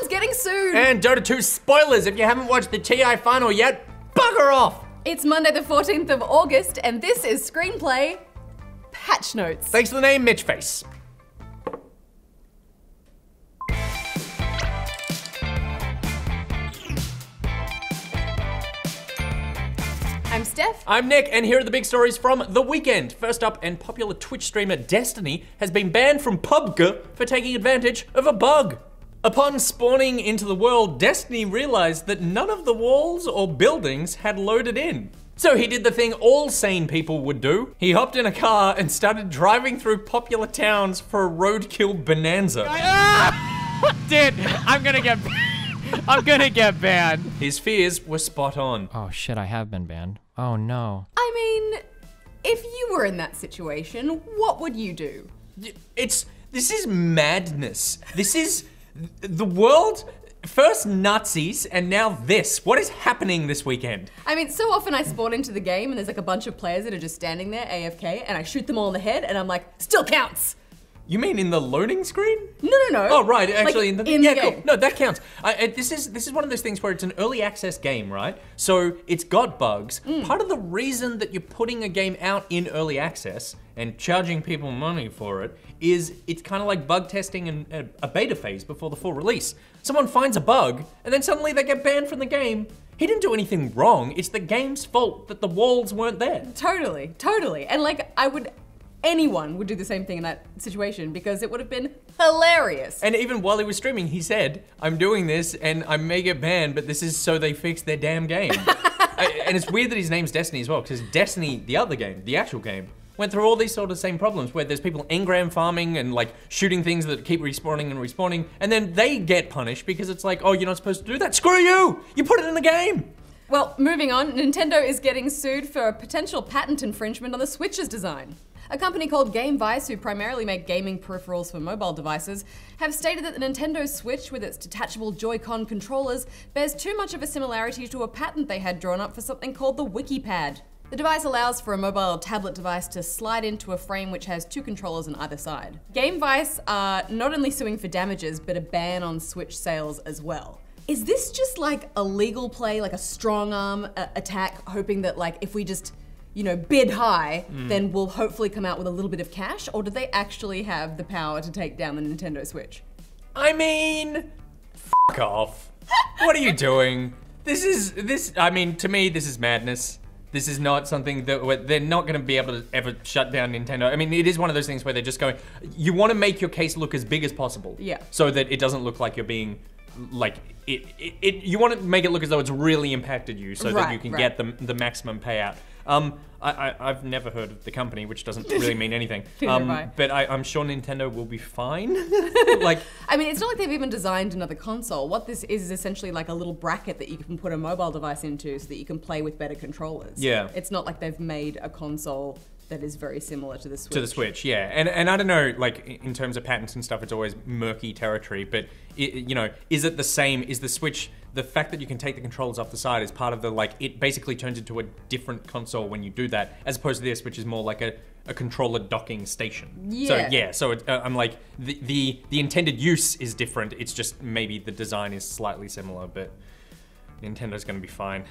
Someone's getting sued. And Dota 2 spoilers. If you haven't watched the TI final yet, bugger off. It's Monday the 14th of August, and this is ScreenPLAY Patch Notes. Thanks for the name, Mitch Face. I'm Steph. I'm Nick, and here are the big stories from the weekend. First up, and popular Twitch streamer Destiny has been banned from PUBG for taking advantage of a bug. Upon spawning into the world, Destiny realized that none of the walls or buildings had loaded in. So he did the thing all sane people would do. He hopped in a car and started driving through popular towns for a roadkill bonanza. Dude, I'm gonna get banned. His fears were spot on. Oh shit, I have been banned. Oh no. I mean, if you were in that situation, what would you do? This is madness. This is the world. First Nazis, and now this. What is happening this weekend? I mean, so often I spawn into the game and there's like a bunch of players that are just standing there, AFK, and I shoot them all in the head and I'm like, still counts. You mean in the loading screen? No. Oh, right, actually like in the game. Cool. No, that counts. This is one of those things where it's an early access game, right? So it's got bugs. Part of the reason that you're putting a game out in early access and charging people money for it is it's kind of like bug testing and a beta phase before the full release. Someone finds a bug and then suddenly they get banned from the game. He didn't do anything wrong. It's the game's fault that the walls weren't there. Totally. And like, anyone would do the same thing in that situation because it would have been hilarious. And even while he was streaming, he said, I'm doing this and I may get banned, but this is so they fix their damn game. And it's weird that his name's Destiny as well, because Destiny, the other game, the actual game, went through all these sort of same problems where there's people engram farming and like shooting things that keep respawning and respawning, and then they get punished because it's like, oh, you're not supposed to do that. Screw you! You put it in the game! Well, moving on, Nintendo is getting sued for a potential patent infringement on the Switch's design. A company called GameVice, who primarily make gaming peripherals for mobile devices, have stated that the Nintendo Switch with its detachable Joy-Con controllers bears too much of a similarity to a patent they had drawn up for something called the WikiPad. The device allows for a mobile or tablet device to slide into a frame which has two controllers on either side. GameVice are not only suing for damages, but a ban on Switch sales as well. Is this just like a legal play, like a strong arm attack, hoping that like if we just, you know, bid high, then we'll hopefully come out with a little bit of cash? Or do they actually have the power to take down the Nintendo Switch? I mean, f*** off. What are you doing? I mean, to me, this is madness. This is not something that they're not gonna be able to ever shut down Nintendo. I mean, it is one of those things where they're just going, you wanna make your case look as big as possible. Yeah. So that it doesn't look like you're being, like, you wanna make it look as though it's really impacted you so that you can get the maximum payout. I've never heard of the company, which doesn't really mean anything. But I'm sure Nintendo will be fine. Like, I mean, it's not like they've even designed another console. What this is essentially like a little bracket that you can put a mobile device into so that you can play with better controllers. Yeah. It's not like they've made a console that is very similar to the Switch. To the Switch, yeah. And I don't know, like, in terms of patents and stuff, it's always murky territory, but, you know, is it the same? Is the Switch, the fact that you can take the controllers off the side is part of the, like, it basically turns into a different console when you do that, as opposed to this, which is more like a controller docking station. Yeah. So I'm like, the intended use is different, it's just maybe the design is slightly similar, but Nintendo's gonna be fine.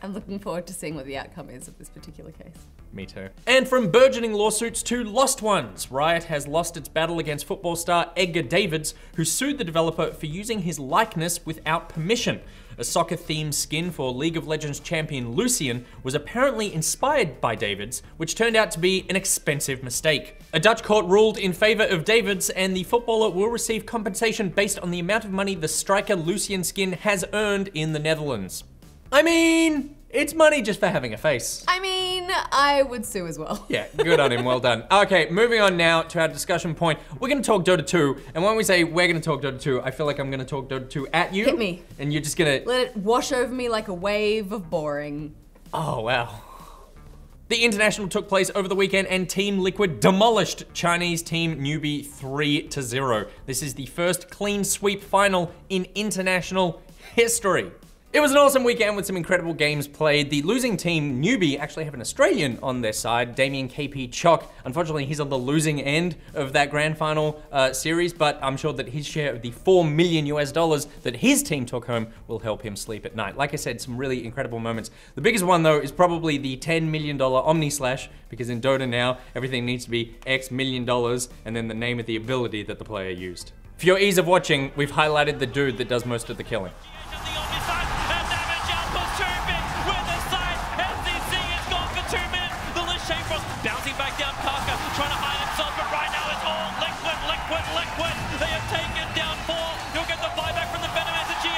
I'm looking forward to seeing what the outcome is of this particular case. Me too. And from burgeoning lawsuits to lost ones, Riot has lost its battle against football star Edgar Davids, who sued the developer for using his likeness without permission. A soccer-themed skin for League of Legends champion Lucian was apparently inspired by Davids, which turned out to be an expensive mistake. A Dutch court ruled in favor of Davids, and the footballer will receive compensation based on the amount of money the striker Lucian skin has earned in the Netherlands. I mean, it's money just for having a face. I mean, I would sue as well. Yeah, good on him, well done. Okay, moving on now to our discussion point. We're gonna talk Dota 2, and when we say we're gonna talk Dota 2, I feel like I'm gonna talk Dota 2 at you. Hit me. And you're just gonna... Let it wash over me like a wave of boring. Oh, wow. The International took place over the weekend and Team Liquid demolished Chinese Team Newbie 3-0. This is the first clean sweep final in international history. It was an awesome weekend with some incredible games played. The losing team, Newbie, actually have an Australian on their side, Damien KP Chock. Unfortunately, he's on the losing end of that grand final series, but I'm sure that his share of the $4 million that his team took home will help him sleep at night. Like I said, some really incredible moments. The biggest one, though, is probably the $10 million Omni Slash, because in Dota now, everything needs to be X million dollars and then the name of the ability that the player used. For your ease of watching, we've highlighted the dude that does most of the killing.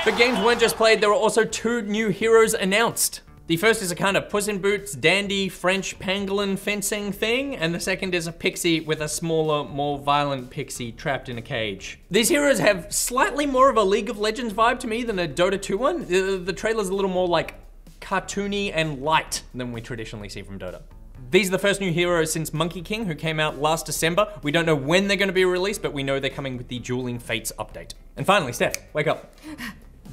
But games weren't just played, there were also 2 new heroes announced. The first is a kind of Puss in Boots, dandy, French pangolin fencing thing, and the second is a pixie with a smaller, more violent pixie trapped in a cage. These heroes have slightly more of a League of Legends vibe to me than a Dota 2 one. The trailer's a little more like cartoony and light than we traditionally see from Dota. These are the first new heroes since Monkey King, who came out last December. We don't know when they're gonna be released, but we know they're coming with the Dueling Fates update. And finally, Steph, wake up.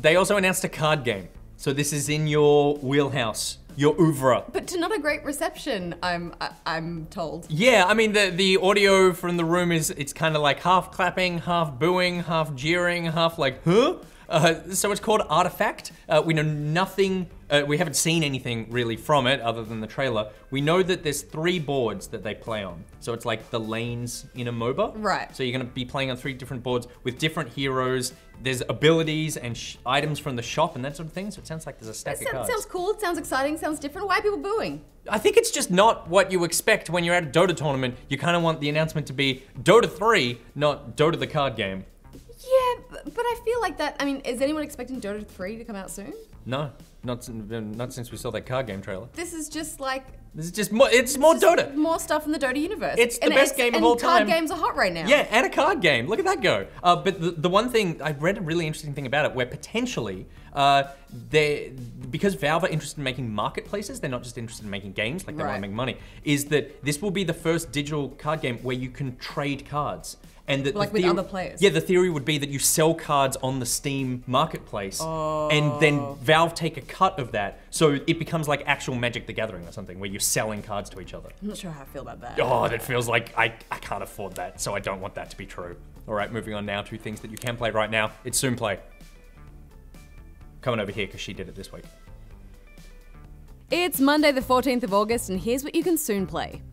They also announced a card game. So this is in your wheelhouse, your oeuvre. But to not a great reception, I'm told. Yeah, I mean, the audio from the room it's kind of like half clapping, half booing, half jeering, half like, huh? So it's called Artifact. We know nothing, we haven't seen anything really from it other than the trailer. We know that there's 3 boards that they play on. So it's like the lanes in a MOBA. Right. So you're gonna be playing on 3 different boards with different heroes. There's abilities and items from the shop and that sort of thing. So it sounds like there's a stack of cards. Sounds cool, it sounds exciting, sounds different. Why are people booing? I think it's just not what you expect when you're at a Dota tournament. You kind of want the announcement to be Dota 3, not Dota the card game. Yeah, but I feel like that, I mean, is anyone expecting Dota 3 to come out soon? No, not since we saw that card game trailer. This is just like... This is just more, it's more Dota. More stuff in the Dota universe. It's the best game of all time. And card games are hot right now. Yeah, and a card game. Look at that go. But the one thing, I read a really interesting thing about it where potentially, because Valve are interested in making marketplaces, they're not just interested in making games, like they want to make money, is that this will be the first digital card game where you can trade cards. And that like with other players. Yeah, the theory would be that you sell cards on the Steam marketplace, and then Valve take a cut of that, so it becomes like actual Magic the Gathering or something, where you're selling cards to each other. I'm not sure how I feel about that. Oh, that feels like I can't afford that, so I don't want that to be true. All right, moving on now to things that you can play right now. It's soonPLAY. Coming over here because she did it this week. It's Monday the 14th of August, and here's what you can soon play.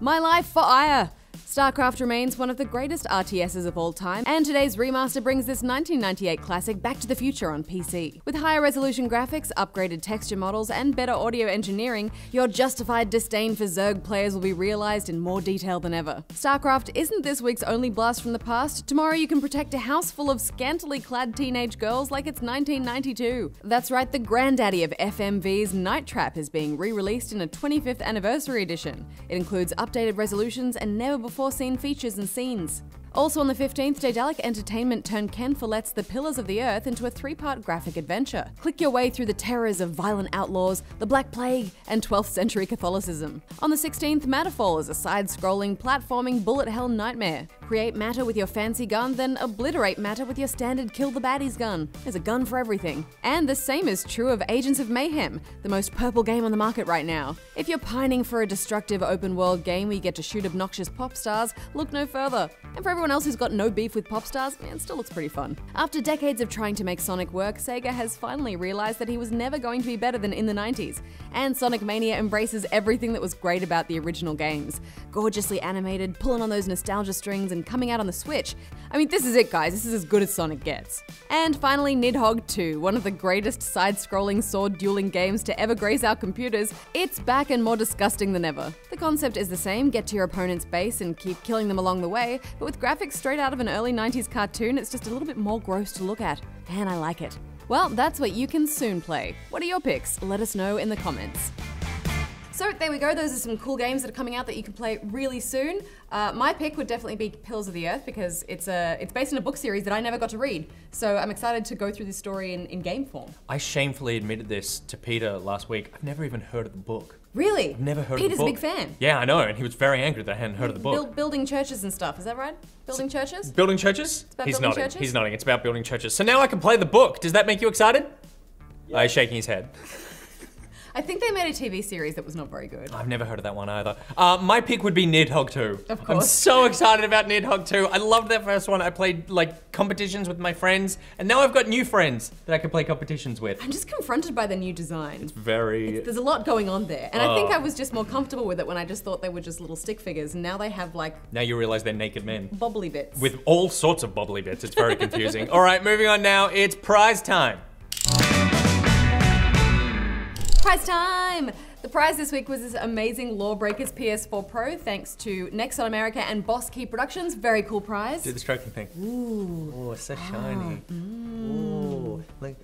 My Life for Ire. StarCraft remains one of the greatest RTSs of all time, and today's remaster brings this 1998 classic back to the future on PC. With higher resolution graphics, upgraded texture models, and better audio engineering, your justified disdain for Zerg players will be realized in more detail than ever. StarCraft isn't this week's only blast from the past. Tomorrow you can protect a house full of scantily clad teenage girls like it's 1992. That's right, the granddaddy of FMV's Night Trap is being re-released in a 25th anniversary edition. It includes updated resolutions and never before seen features and scenes. Also on the 15th, Daedalic Entertainment turned Ken Follett's The Pillars of the Earth into a 3-part graphic adventure. Click your way through the terrors of violent outlaws, the Black Plague, and 12th century Catholicism. On the 16th, Matterfall is a side-scrolling, platforming bullet hell nightmare. Create matter with your fancy gun, then obliterate matter with your standard kill the baddies gun. There's a gun for everything. And the same is true of Agents of Mayhem, the most purple game on the market right now. If you're pining for a destructive open-world game where you get to shoot obnoxious pop stars, look no further. And for everyone else who's got no beef with pop stars, it still looks pretty fun. After decades of trying to make Sonic work, Sega has finally realized that he was never going to be better than in the 90s. And Sonic Mania embraces everything that was great about the original games. Gorgeously animated, pulling on those nostalgia strings, and coming out on the Switch. I mean, this is it, guys. This is as good as Sonic gets. And finally, Nidhogg 2, one of the greatest side-scrolling sword dueling games to ever grace our computers. It's back and more disgusting than ever. The concept is the same, get to your opponent's base and keep killing them along the way, but with graphics straight out of an early 90s cartoon, it's just a little bit more gross to look at. And I like it. Well, that's what you can soon play. What are your picks? Let us know in the comments. So there we go, those are some cool games that are coming out that you can play really soon. My pick would definitely be Pillars of the Earth because it's based on a book series that I never got to read. So I'm excited to go through this story in game form. I shamefully admitted this to Peter last week. I've never even heard of the book. Really? I've never heard Peter's of the book. Peter's a big fan. Yeah, I know, and he was very angry that I hadn't heard of the book. Building churches and stuff, is that right? Building churches? Building churches? It's about He's building nodding. churches? He's nodding. It's about building churches. So now I can play the book. Does that make you excited? Shaking his head. I think they made a TV series that was not very good. I've never heard of that one either. My pick would be Nidhogg 2. Of course. I'm so excited about Nidhogg 2. I loved that first one. I played like competitions with my friends, and now I've got new friends that I can play competitions with. I'm just confronted by the new design. There's a lot going on there. And I think I was just more comfortable with it when I just thought they were just little stick figures, and now they have like... Now you realize they're naked men. Bobbly bits. With all sorts of bobbly bits. It's very confusing. All right, moving on now. It's prize time. Prize time! The prize this week was this amazing Lawbreakers PS4 Pro, thanks to Nexon America and Boss Key Productions. Very cool prize. Do the stroking thing. Ooh. Oh, it's so shiny. Ooh, like,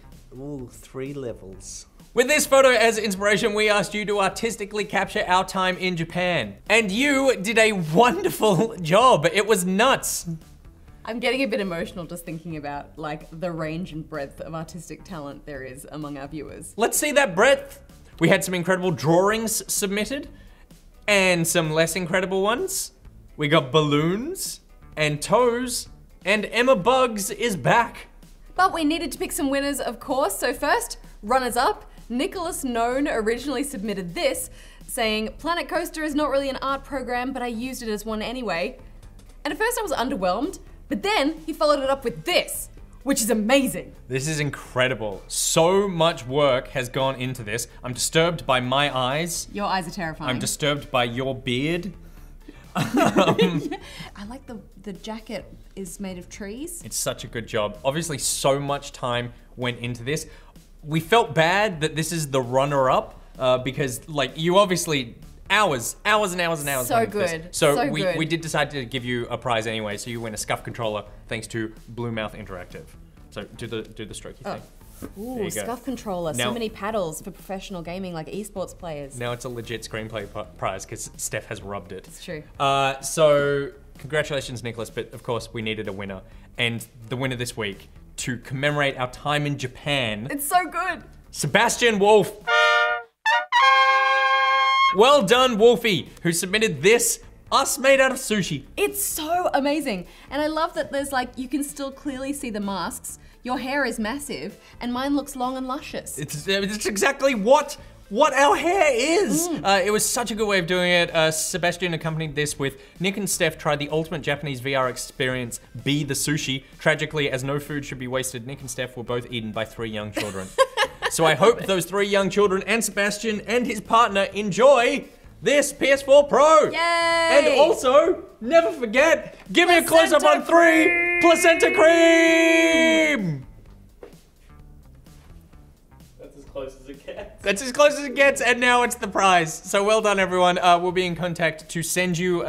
3 levels. With this photo as inspiration, we asked you to artistically capture our time in Japan. And you did a wonderful job. It was nuts. I'm getting a bit emotional just thinking about like the range and breadth of artistic talent there is among our viewers. Let's see that breadth. We had some incredible drawings submitted and some less incredible ones. We got balloons and toes, and Emma Bugs is back. But we needed to pick some winners, of course. So first, runners up. Nicholas Known originally submitted this, saying, Planet Coaster is not really an art program, but I used it as one anyway. And at first I was underwhelmed, but then he followed it up with this, which is amazing. This is incredible. So much work has gone into this. I'm disturbed by my eyes. Your eyes are terrifying. I'm disturbed by your beard. I like the jacket is made of trees. It's such a good job. Obviously, so much time went into this. We felt bad that this is the runner-up because, like, you obviously hours and hours and hours. So went into this. good. So we good. we did decide to give you a prize anyway. So you win a Scuff controller thanks to Blue Mouth Interactive. So do the strokey thing. Ooh, Scuff controller. Now- So many paddles for professional gaming like esports players. Now it's a legit screenplay prize because Steph has rubbed it. It's true. So congratulations, Nicholas. But of course, we needed a winner, and the winner this week to commemorate our time in Japan. It's so good. Sebastian Wolf. Well done, Wolfie, who submitted this, us made out of sushi. It's so amazing. And I love that there's like, you can still clearly see the masks. Your hair is massive and mine looks long and luscious. It's exactly what our hair is. It was such a good way of doing it. Sebastian accompanied this with Nick and Steph tried the ultimate Japanese VR experience, Be the Sushi. Tragically, as no food should be wasted, Nick and Steph were both eaten by 3 young children. So I hope those 3 young children and Sebastian and his partner enjoy this PS4 Pro. Yay! And also, never forget, give me a close-up on 3, placenta cream! That's as close as it gets. That's as close as it gets, and now it's the prize. So well done, everyone. We'll be in contact to send you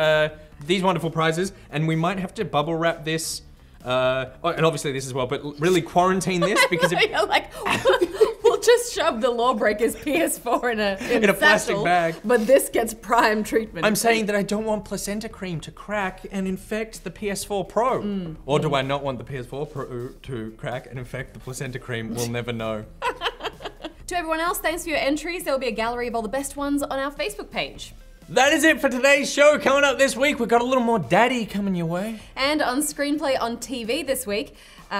these wonderful prizes, and we might have to bubble wrap this, and obviously this as well, but really quarantine this because it, You're like, we'll just shove the Lawbreakers PS4 in a plastic satchel, bag. but this gets prime treatment. I'm saying that I don't want placenta cream to crack and infect the PS4 Pro. Or do I not want the PS4 Pro to crack and infect the placenta cream? We'll never know. To everyone else, thanks for your entries. There will be a gallery of all the best ones on our Facebook page. That is it for today's show. Coming up this week, we've got a little more daddy coming your way. And on ScreenPLAY on TV this week,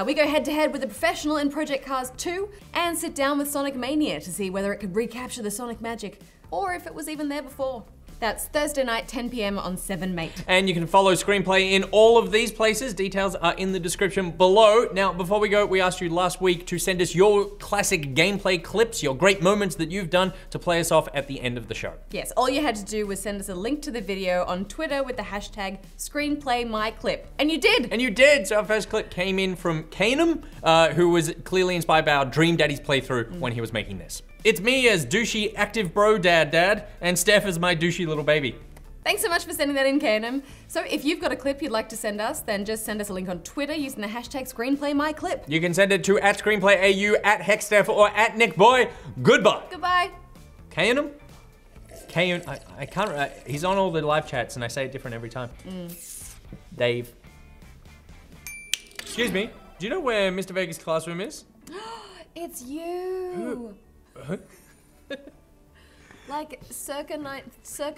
we go head-to-head with a professional in Project Cars 2 and sit down with Sonic Mania to see whether it could recapture the Sonic magic or if it was even there before. That's Thursday night, 10 p.m. on 7 Mate. And you can follow ScreenPLAY in all of these places. Details are in the description below. Now, before we go, we asked you last week to send us your classic gameplay clips, your great moments that you've done to play us off at the end of the show. Yes, all you had to do was send us a link to the video on Twitter with the hashtag ScreenPlayMyClip. And you did! And you did! So our first clip came in from Kanem, who was clearly inspired by our Dream Daddy's playthrough when he was making this. It's me as douchey active bro dad, and Steph as my douchey little baby. Thanks so much for sending that in, Kanem. So if you've got a clip you'd like to send us, then just send us a link on Twitter using the hashtag ScreenPlayMyClip. You can send it to @ScreenPlayAU, @HexSteph, or @NickBoy. Goodbye. Goodbye. Kanem? I can't, he's on all the live chats and I say it different every time. Dave. Excuse me, do you know where Mr. Vegas' classroom is? It's you. Huh? Like circa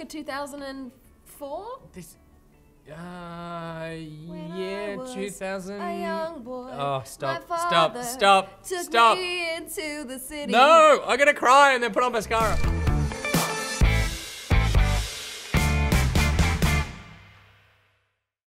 2004? This, When yeah, was 2000. a young boy. Oh, stop, My stop, father stop, took stop. me into the city. No, I'm gonna cry and then put on mascara.